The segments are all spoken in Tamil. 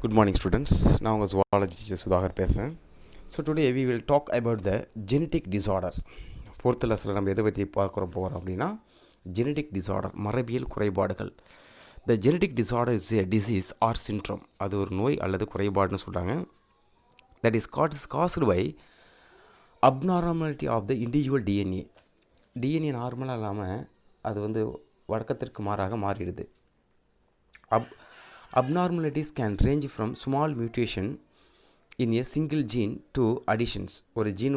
Good morning, students. நான் உங்கள் zoology teacher சுதாகர் பேசுகிறேன். So today we will talk about the genetic disorder. Fourth லெசனில் நம்ம எதை பற்றி போகிறோம் அப்படின்னா genetic disorder, மரபியல் குறைபாடுகள். The genetic disorder is a disease or syndrome. அது ஒரு நோய் அல்லது குறைபாடுன்னு சொல்கிறாங்க. That is caused by abnormality of the individual DNA. DNA நார்மலாக இல்லாமல் அது வழக்கத்திற்கு மாறாக மாறிடுது. Abnormalities can range from small mutation in a single gene to additions. ஒரு ஜீன்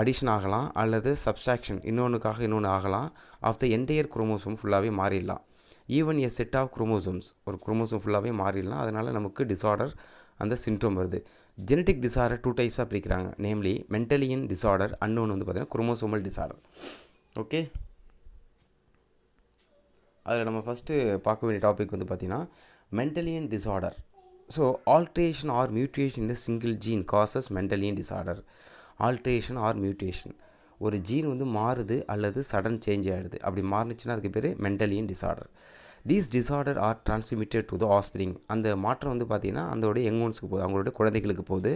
அடிஷன் ஆகலாம் அல்லது சப்ஸ்ட்ராக்ஷன் இன்னொன்று ஆகலாம். ஆஃப் த என்டையர் குரோமோசோம் ஃபுல்லாகவே மாறிடலாம். Even a set of chromosomes, ஒரு குரோமோசோம் ஃபுல்லாகவே மாறிடலாம். அதனால் நமக்கு டிசார்டர் அந்த சிண்ட்ரோம் வருது. ஜெனட்டிக் டிசார்டர் 2 டைப்ஸாக பிரிக்கிறாங்க. நேம்லி மென்டலியன் டிசார்டர், இன்னொன்று பார்த்திங்கன்னா குரோமோசோமல் டிசார்டர். ஓகே, அதில் நம்ம ஃபஸ்ட்டு பார்க்க வேண்டிய டாபிக் பார்த்திங்கன்னா Mendelian disorder. So alteration or mutation in the single gene causes Mendelian disorder. Alteration or mutation, ஒரு ஜீன் மாறுது அல்லது சடன் சேஞ்ச் ஆகிடுது. அப்படி மாறுனுச்சுன்னா அதுக்கு பேர் Mendelian disorder. These disorder are transmitted to the offspring. அந்த மாற்றம் பார்த்திங்கன்னா அதோடைய யங் ஒன்ஸுக்கு போகுது, அவங்களோட குழந்தைகளுக்கு போகுது.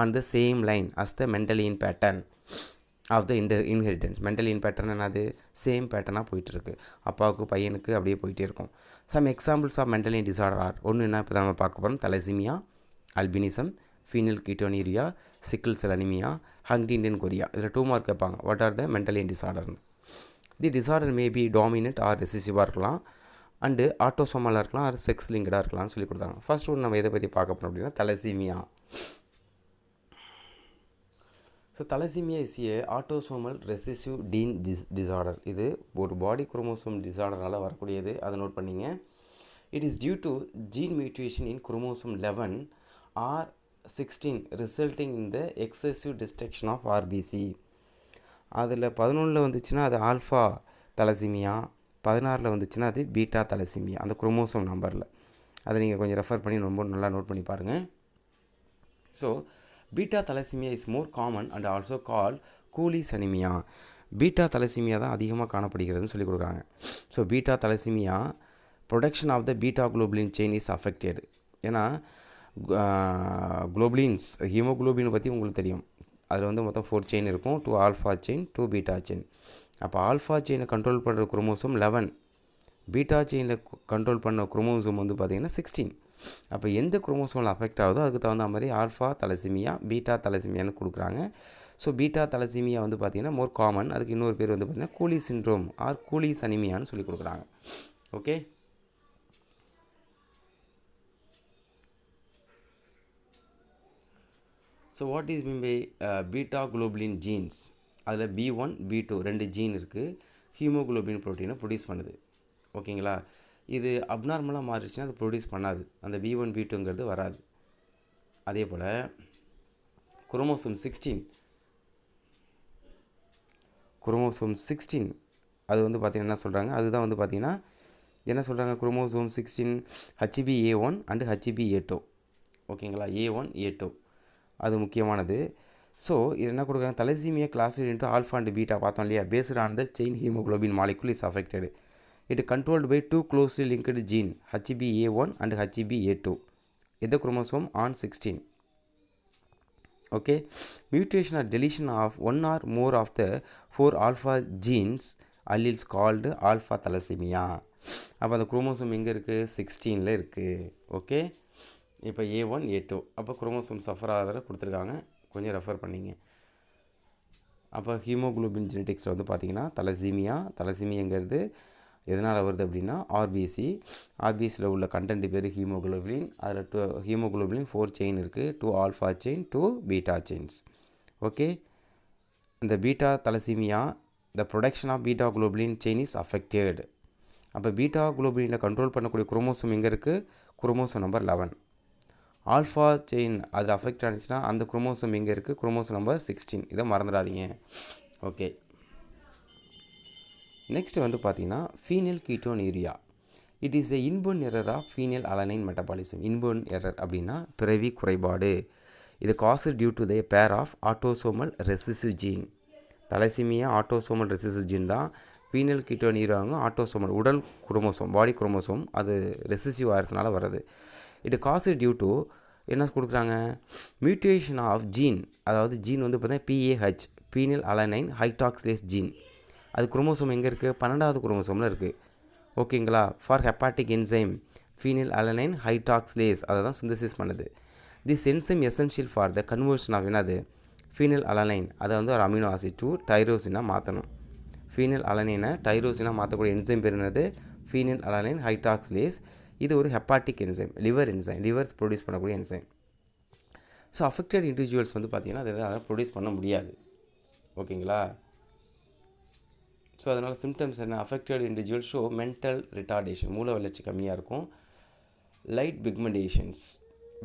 On the same line as the mendelian pattern of the inheritance. Mendelian pattern என்னது, சேம் பேட்டர்னாக போயிட்டுருக்கு. அப்பாவுக்கு பையனுக்கு அப்படியே போயிட்டே இருக்கும். Some examples of mendelian disorder or ஒன்று என்ன இப்போ நம்ம பார்க்க போகிறோம். Thalassemia, albinism, phenylketonuria, sickle cell anemia, Huntington chorea. இதில் 2 மார்க் கேட்பாங்க. வாட் ஆர் த மென்டலியன் டிசார்டர்னு. The disorder may be dominant or ரெசிசிவாக இருக்கலாம், அண்டு ஆட்டோசோமலாக இருக்கலாம், ஆர் செக்ஸ் லிங்கடாக இருக்கலாம்னு சொல்லி கொடுத்தாங்க. ஃபர்ஸ்ட் ஒன்று நம்ம எதை பற்றி பார்க்க போகிறோம் அப்படின்னா thalassaemia. So thalassaemia is a autosomal recessive gene disorder. இது ஒரு பாடி குரோமோசோம் டிசார்டரால் வரக்கூடியது, அதை நோட் பண்ணிங்க. It is due to gene mutation in chromosome 11 or 16 resulting in the excessive destruction of RBC. அதில் 11 வந்துச்சுன்னா அது ஆல்ஃபா தலசிமியா, 16 வந்துச்சுன்னா அது பீட்டா தலசிமியா, அந்த குரோமோசோம் நம்பரில். அதை நீங்கள் கொஞ்சம் ரெஃபர் பண்ணி ரொம்ப நல்லா நோட் பண்ணி பாருங்கள். So beta thalassaemia is more common and also call Cooley's anaemia. Beta thalassaemia தான் அதிகமாக காணப்படுகிறதுன்னு சொல்லி கொடுக்குறாங்க. So beta thalassaemia production of the beta globulin chain is affected. ஏன்னா குளோபுலின்ஸ், ஹீமோகுளோபின் பற்றி உங்களுக்கு தெரியும். அதில் மொத்தம் 4 செயின் இருக்கும். 2 ஆல்ஃபா செயின், 2 பீட்டா செயின். அப்போ ஆல்ஃபா செயினை கண்ட்ரோல் பண்ணுற குரோமோசோம் 11, பீட்டா செயினில் கண்ட்ரோல் பண்ண குரோமோசோம் பார்த்திங்கன்னா 16. அப்போ எந்த குரோமோசோமில் அஃபெக்ட் ஆகுதோ அதுக்கு தகுந்த மாதிரி ஆல்ஃபா தலசிமியா, பீட்டா தலசிமியான்னு கொடுக்குறாங்க. ஸோ பீட்டா தலசிமியா பார்த்திங்கன்னா மோர் காமன். அதுக்கு இன்னொரு பேர் பார்த்திங்கன்னா கூலி சிண்ட்ரோம் ஆர் கூலிஸ் அனிமியான்னு சொல்லி கொடுக்குறாங்க. Okay, so what is mean by beta globulin genes. அதில் B1, B2 2 ஜீன் இருக்குது. ஹீமோகுளோபின் ப்ரோட்டீனை ப்ரொடியூஸ் பண்ணுது. ஓகேங்களா, இது அப்நார்மலாக மாறிடுச்சுன்னா அது ப்ரொடியூஸ் பண்ணாது, அந்த B1 B2ங்கிறது வராது. அதே போல் குரோமோசோம் 16 அது பார்த்திங்கன்னா என்ன சொல்கிறாங்க, அதுதான் பார்த்திங்கன்னா என்ன சொல்கிறாங்க, குரோமோசோம் 16 HBA1 அண்டு HBA2. ஓகேங்களா, A1 A2 அது முக்கியமானது. ஸோ இது என்ன கொடுக்குறாங்க, thalassemia classified into alpha and beta பார்த்தோம் இல்லையா, based on the chain haemoglobin molecule is affected. It is controlled by 2 closely linked gene HBA1 and HBA2 in the chromosome on 16. Okay, mutation or deletion of one or more of the 4 alpha genes alleles called alpha thalassemia. அப்போ அந்த குரோமோசோம் எங்கே இருக்குது, 16ல் இருக்குது. ஓகே, இப்போ A1 A2 அப்போ குரோமோசோம் சஃபர் ஆகிறத கொடுத்துருக்காங்க, கொஞ்சம் ரெஃபர் பண்ணிங்க. அப்போ ஹீமோகுளோபின் ஜெனட்டிக்ஸில் பார்த்திங்கன்னா தலசீமியாங்கிறது எதனால் வருது அப்படின்னா ஆர்பிசியில் உள்ள கண்டென்ட் பேர் ஹீமோகுளோபின். அதில் ஹீமோகுளோபின் 4 செயின் இருக்குது, 2 alpha chain, 2 beta chains. Okay, இந்த beta thalassemia the production of beta globulin chain is affected. அப்போ பீட்டா குளோபுலினை கண்ட்ரோல் பண்ணக்கூடிய குரோமோசோம் எங்கே இருக்குது, குரோமோசோம் நம்பர் 11. ஆல்ஃபா செயின் அதில் அஃபெக்ட் ஆனிச்சுன்னா அந்த குரோமோசோம் எங்கே இருக்குது, குரோமோசோம் நம்பர் 16. இதை மறந்துடாதீங்க. ஓகே, நெக்ஸ்ட் பார்த்திங்கன்னா phenylketonuria. It is a inborn error of phenylalanine metabolism. Inborn error அப்படின்னா பிறவி குறைபாடு. இது காசு டியூ டு த பேர் of autosomal recessive gene. Thalassemia autosomal recessive gene தான். ஃபீனல் கீட்டோனீரியாவும் ஆட்டோசோமல் உடல் குரோமோசோம், பாடி குரோமோசோம், அது ரெசிசிவ் ஆகிறதுனால வர்றது. இட் காஸ் டியூ டு என்ன கொடுக்குறாங்க, மியூட்டேஷன் ஆஃப் ஜீன். அதாவது ஜீன் வந்து பார்த்தீங்கன்னா PAH, phenylalanine hydroxylase gene. அது குரோமோசோம் எங்கே இருக்குது, 12வது குரோமோசோமில் இருக்குது. ஓகேங்களா. For hepatic enzyme phenylalanine hydroxylase அதை தான் சிந்தசிஸ் பண்ணுது. This enzyme essential for the conversion of என்னது, ஃபீனில் அலனைன் அதை வந்து ஒரு அமினோ ஆசிட் டு டைரோசினாக மாற்றணும். ஃபீனில் அலனைனை டைரோசினாக மாற்றக்கூடிய என்சைம் பேர் என்னது, ஃபீனில் அலனைன் ஹைட்ராக்சிலேஸ். இது ஒரு hepatic enzyme, liver enzyme, levers produce பண்ணக்கூடிய என்சைம். ஸோ அஃபெக்டட் இண்டிவிஜுவல்ஸ் வந்து பார்த்திங்கன்னா அதை ப்ரொடியூஸ் பண்ண முடியாது. ஓகேங்களா. ஸோ அதனால் சிம்டம்ஸ் என்ன, affected individual show mental retardation, மூளை வளர்ச்சி கம்மியாக இருக்கும். லைட்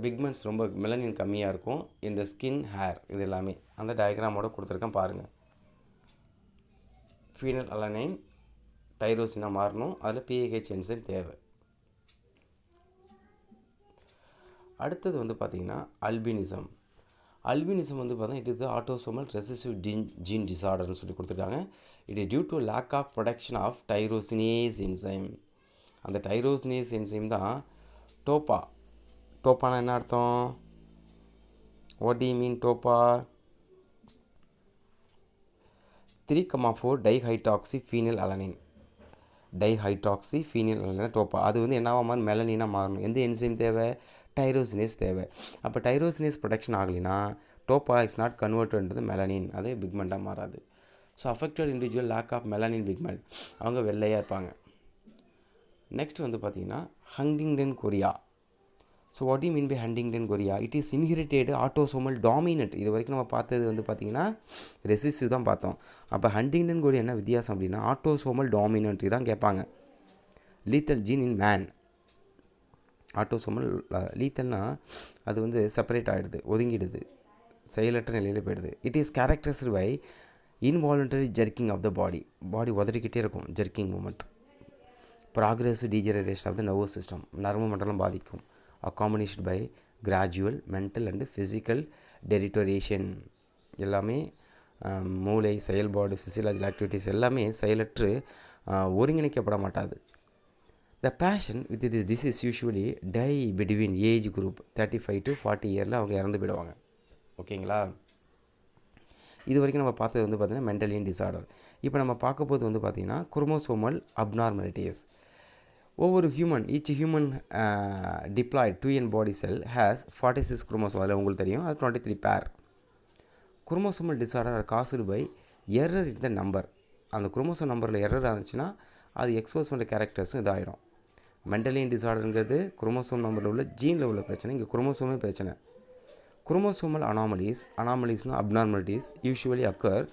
பிக்மெண்ட்ஸ் ரொம்ப மெலனின் கம்மியாக இருக்கும். இந்த ஸ்கின், ஹேர், இது எல்லாமே அந்த டயக்ராமோட கொடுத்துருக்கேன் பாருங்கள். ஃபீனல் அலனைன் டைரோசினாக மாறணும், அதில் PAH என்சைம் தேவை. அடுத்தது வந்து பார்த்திங்கன்னா அல்பினிசம் வந்து பார்த்தீங்கன்னா it is autosomal recessive gene டிசார்டர்னு சொல்லி கொடுத்துருக்காங்க. It is due to lack of production of tyrosinase enzyme. அந்த டைரோசினேஸ் என்சைம் தான் டோப்பானா என்ன அர்த்தம், what do you mean dopa, 3,4 dihydroxyphenyl alanine dopa. அது வந்து என்னவா மாறும், மெலனினாக மாறணும். எந்த என்சைம் தேவை, டைரோசினேஸ் தேவை. அப்போ டைரோசினேஸ் ப்ரொடக்ஷன் ஆகலைன்னா டோப்பா இஸ் நாட் கன்வெர்ட்டன்றது மெலனின், அது பிக்மெண்ட்டாக மாறாது. So affected individual lack of melanin pigment, அவங்க வெள்ளையாக இருப்பாங்க. நெக்ஸ்ட் வந்து பார்த்திங்கன்னா Huntington chorea. So what you mean by Huntington chorea, it is inherited autosomal dominant. இது வரைக்கும் நம்ம பார்த்தது வந்து பார்த்திங்கன்னா ரெசிசிவ் தான் பார்த்தோம். அப்போ ஹண்டிங்டன் கொரியா என்ன வித்தியாசம் அப்படின்னா ஆட்டோசோமல் டாமினன்ட் இதான் கேட்பாங்க. Lethal gene in man. Autosomal லீத்தல்னால் அது வந்து செப்பரேட் ஆகிடுது, ஒதுங்கிடுது, செயலற்ற நிலையில் போயிடுது. It is characterized by involuntary jerking of the body உதறிக்கிட்டே இருக்கும், jerking movement. Progressive degeneration of the nervous system, நரம்பு மண்டலம் பாதிக்கும். Accommodation by gradual mental and physical deterioration. எல்லாமே மூளை செயல்பாடு, ஃபிசியலாஜிக்கல் ஆக்டிவிட்டீஸ் எல்லாமே செயலற்று ஒருங்கிணைக்கப்பட மாட்டாது. The patient with this disease usually die between age group 35 to 40 இயரில் அவங்க இறந்து போயிடுவாங்க. ஓகேங்களா. இது வரைக்கும் நம்ம பார்த்தது வந்து பார்த்திங்கன்னா மென்டலியன் டிசார்டர். இப்போ நம்ம பார்க்க போது வந்து பார்த்திங்கன்னா குரோமோசோமல் அப்நார்மலிட்டிஸ். ஒவ்வொரு each human diploid 2n body cell has 46 chromosome. அதில் உங்களுக்கு தெரியும் அது 23 பேர். Chromosomal disorder are caused by error in the number. அந்த குரோமோசோம் நம்பரில் எரர் இருந்துச்சுன்னா அது எக்ஸ்போஸ் பண்ணுற கேரக்டர்ஸும் இதாகிடும். மென்டலியன் டிசார்டருங்கிறது குரோமோசோம் நம்பரில் உள்ள ஜீனில் உள்ள பிரச்சனை, இங்கே குரோமோசோமே பிரச்சனை. குரோமோசோமல் அனாமலிஸ்னால் abnormalities usually occur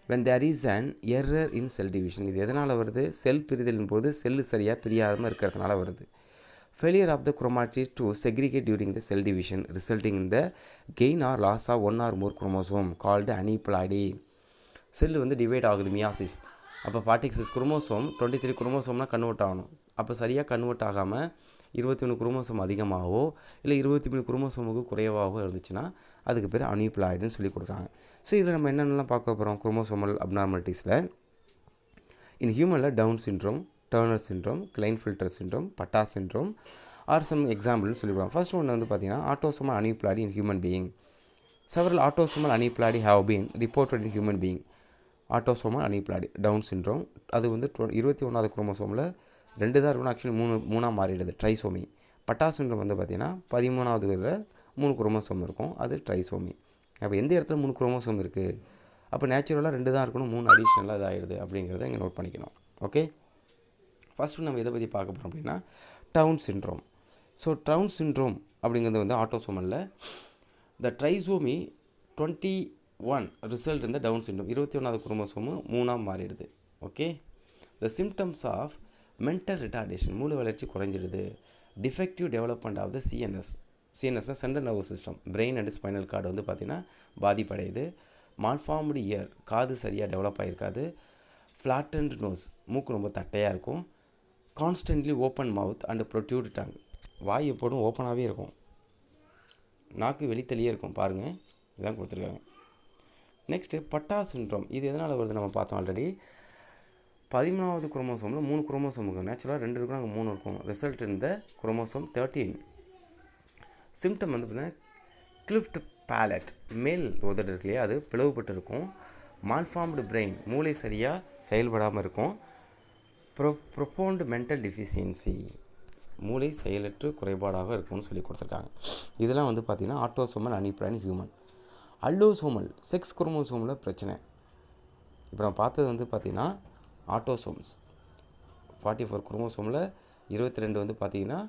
when there is an error in cell division. இது எதனால் வருது, செல் பிரிதலின் போது செல்லு சரியாக பிரியாமல் இருக்கிறதுனால வருது. failure of the chromatid to segregate during the cell division resulting in the gain or loss of one or more chromosome called aneuploidy. Cell வந்து டிவைட் ஆகுது, மியாசிஸ். அப்போ 46 குரோமோசோம் 23 குரோமோசோம்னால் கன்வெர்ட் ஆகணும். அப்போ சரியாக கன்வெர்ட் ஆகாமல் 21 குரோமோசோம் அதிகமாகவோ இல்லை 23 குரோமோசோமுக்கு குறைவாகவோ இருந்துச்சுன்னா அதுக்கு பேர் அனியூப்ளாய்டுன்னு சொல்லி கொடுக்குறாங்க. ஸோ இதில் நம்ம என்னென்னலாம் பார்க்க போகிறோம் குரோமோசோமல் அப்நார்மலிட்டிஸில். இன் ஹியூமனில் down syndrome, Turner syndrome, Klinefelter syndrome, Patau syndrome are some எக்ஸாம்பிள்னு சொல்லிடுவாங்க. ஃபர்ஸ்ட் ஒன்று வந்து பார்த்திங்கன்னா autosomal aneuploidy in human being. Several autosomal aneuploidy have been reported in human being. Autosomal aneuploidy down syndrome அது வந்து 21வது குரோமோசோமில் 2 தான் இருக்கணும், ஆக்சுவலி 3 மாறிடுது, ட்ரைசோமி. பட்டா சிண்ட்ரோம் வந்து பார்த்திங்கன்னா 13வது இதில் 3 குரோமோசோம் இருக்கும், அது ட்ரைசோமி. அப்போ எந்த இடத்துல 3 குரோமோசோம் இருக்குது, அப்போ நேச்சுரலாக 2 தான் இருக்கணும், 3 அடிஷ்னலாக இதாகிடுது அப்படிங்கிறத இங்கே நோட் பண்ணிக்கணும். ஓகே. ஃபஸ்ட்டு நம்ம எதை பற்றி பார்க்க போகிறோம் அப்படின்னா down syndrome. So down syndrome அப்படிங்கிறது வந்து ஆட்டோசோமலில் த ட்ரைசோமி 21 ரிசல்ட் இந்த டவுன் சிண்ட்ரோம் 21வது குரோமோசோமு 3ஆக மாறிடுது. Okay. The symptoms of mental retardation, மூளை வளர்ச்சி குறைஞ்சிடுது. Defective development of the CNS central nervous system, brain and spinal cord வந்து பார்த்திங்கன்னா பாதிப்படையுது. மால்ஃபார்ம்டு இயர், காது சரியாக டெவலப் ஆகிருக்காது. ஃப்ளாட்டன்ட் நோஸ், மூக்கு ரொம்ப தட்டையாக இருக்கும். Constantly open mouth and protrude tongue, வாய் எப்போதும் ஓப்பனாகவே இருக்கும், நாக்கு வெளித்தலியே இருக்கும். பாருங்கள், இதுதான் கொடுத்துருக்காங்க. நெக்ஸ்ட்டு பட்டா சிண்ட்ரோம், இது எதனால் வருது நம்ம பார்த்தோம் ஆல்ரெடி. 13வது குரோமோசோமில் 3 குரோமோசோம் இருக்கும், நேச்சுரலாக 2 இருக்கும், அங்கே 3 இருக்கும். ரிசல்ட் இந்த குரோமோசோம் 13. சிம்டம் வந்து பார்த்திங்கன்னா கிளிப்ட் பேலட், மேல் உதடு இருக்கு இல்லையா, அது பிளவுபட்டு இருக்கும். மால்ஃபார்ம்டு பிரெயின், மூளை சரியாக செயல்படாமல் இருக்கும். ப்ரொஃபவுண்ட் மென்டல் டிஃபிஷியன்சி, மூளை செயலற்று குறைபாடாக இருக்கும்னு சொல்லி கொடுத்துருக்காங்க. இதெல்லாம் வந்து பார்த்திங்கன்னா ஆட்டோசோமல் அன்இம்ப்ளாய்டு ஹியூமன். அல்லோசோமல், செக்ஸ் குரோமோசோமில் பிரச்சனை. இப்போ நம்ம பார்த்தது வந்து பார்த்திங்கன்னா ஆட்டோசோம்ஸ் 44 குரோமோசோமில் 22 வந்து பார்த்திங்கன்னா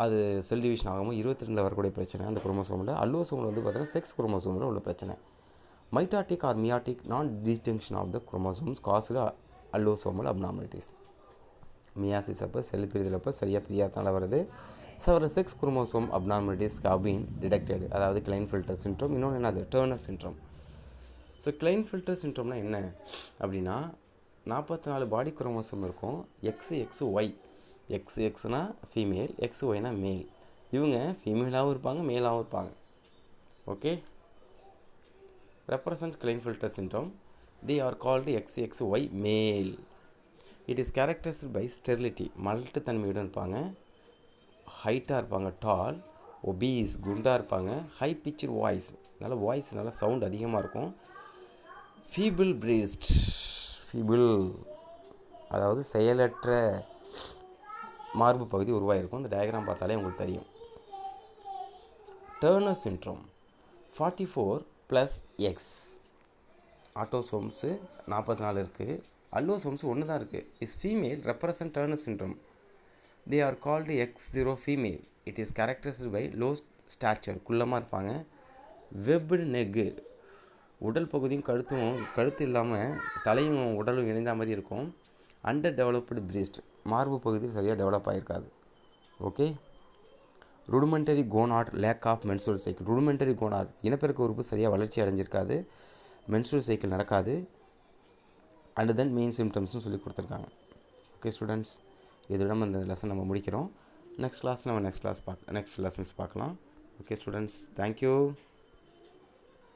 அது செல் டிவிஷன் ஆகாமல் 22 வரக்கூடிய பிரச்சனை அந்த குரோமோசோமில். அல்லோசோமில் வந்து பார்த்திங்கன்னா செக்ஸ் குரோமோசோமில் உள்ள பிரச்சனை. மைட்டாட்டிக் ஆர் மியாட்டிக் நான் டிஸ்டிங்ஷன் ஆஃப் த குரோமோசோம்ஸ் காசு அல்லோசோமல் அப்னார்மாலிட்டிஸ். மியாசிஸ் அப்போ செல் பிரிதல் அப்போ சரியாக பிரியாதனால வருது. Several sex chromosome abnormalities have been detected, அதாவது கிளைன்ஃபெல்டர் சிண்ட்ரோம். இன்னொன்று என்னது, டர்னர் சிண்ட்ரோம். ஸோ கிளைன்ஃபெல்டர் சிண்ட்ரோம்னா என்ன அப்படின்னா 44 பாடி குரோமோசோம் இருக்கும். XXY, XX ஃபீமேல், XYனா மேல். இவங்க ஃபீமேலாகவும் இருப்பாங்க, மேலாகவும் இருப்பாங்க. Okay, represent Klinefelter syndrome. They are called XXY male. It is characterized by sterility, மலட்டுத்தன்மையுடன் இருப்பாங்க. ஹைட்டாக இருப்பாங்க, டால். ஒபீஸ், குண்டாக இருப்பாங்க. ஹை பிச்சு வாய்ஸ், நல்ல வாய்ஸ், நல்ல சவுண்ட் அதிகமாக இருக்கும். ஃபீபிள் பிரீஸ்ட், ஃபீபிள் அதாவது செயலற்ற மார்பு பகுதி உருவாகிருக்கும். இந்த டயக்ராம் பார்த்தாலே உங்களுக்கு தெரியும். Turner syndrome 44+X. ஆட்டோசோம்ஸு 44 இருக்குது, அல்லோசோம்ஸ் 1 தான் இருக்குது. Is female represent Turner syndrome. They are called X0 female. It is characterized by low stature, குள்ளமாக இருப்பாங்க. வெப்டு நெக்கு, உடல் பகுதியும் கழுத்து இல்லாமல் தலையும் உடலும் இணைந்த மாதிரி இருக்கும். அண்டர் டெவலப்டு பிரீஸ்ட், மார்பு பகுதி சரியாக டெவலப் ஆகிருக்காது. Okay. Rudimentary gonad, lack of menstrual cycle. Rudimentary gonad, இனப்பெருக்க உறுப்பு சரியாக வளர்ச்சி அடைஞ்சிருக்காது, மென்சுரல் சைக்கிள் நடக்காது. அண்ட் தென் மெயின் சிம்டம்ஸ்னு சொல்லி கொடுத்துருக்காங்க. ஓகே ஸ்டூடெண்ட்ஸ், இதோட இந்த லெசன் நம்ம முடிக்கிறோம். நெக்ஸ்ட் லெசன்ஸ் பார்க்கலாம். Okay students, thank you.